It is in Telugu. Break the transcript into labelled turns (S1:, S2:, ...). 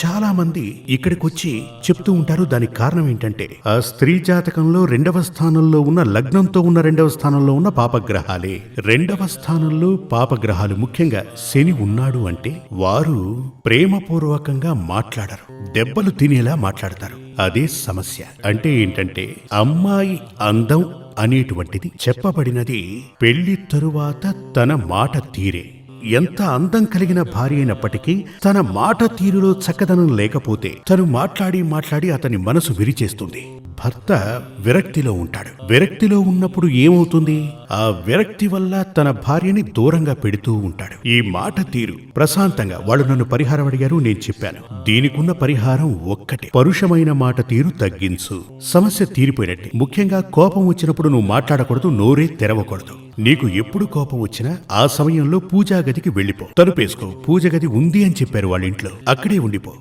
S1: చాలా మంది ఇక్కడికొచ్చి చెప్తూ ఉంటారు. దానికి కారణం ఏంటంటే ఆ స్త్రీ జాతకంలో 2వ స్థానంలో ఉన్న లగ్నంతో ఉన్న 2వ స్థానంలో ఉన్న పాపగ్రహాలే. 2వ స్థానంలో పాపగ్రహాలు, ముఖ్యంగా శని ఉన్నాడు అంటే వారు ప్రేమపూర్వకంగా మాట్లాడరు, దెబ్బలు తినేలా మాట్లాడతారు. అదే సమస్య. అంటే ఏంటంటే అమ్మాయి అందం అనేటువంటిది చెప్పబడినది పెళ్లి తరువాత తన మాట తీరే. ఎంత అందం కలిగిన భార్య అయినప్పటికీ తన మాట తీరులో చక్కదనం లేకపోతే తను మాట్లాడి అతని మనసు విరిచేస్తుంది. భర్త విరక్తిలో ఉంటాడు. విరక్తిలో ఉన్నప్పుడు ఏమవుతుంది? ఆ విరక్తి వల్ల తన భార్యని దూరంగా పెడుతూ ఉంటాడు. ఈ మాట తీరు ప్రశాంతంగా, వాళ్ళు నన్ను పరిహారం అడిగారు, నేను చెప్పాను. దీనికున్న పరిహారం ఒక్కటే, పరుషమైన మాట తీరు తగ్గించు, సమస్య తీరిపోయినట్టే. ముఖ్యంగా కోపం వచ్చినప్పుడు నువ్వు మాట్లాడకూడదు, నోరే తెరవకూడదు. నీకు ఎప్పుడు కోపం వచ్చినా ఆ సమయంలో పూజా గదికి వెళ్ళిపో, తలుపేసుకో. పూజ గది ఉంది అని చెప్పారు వాళ్ళ ఇంట్లో, అక్కడే ఉండిపో.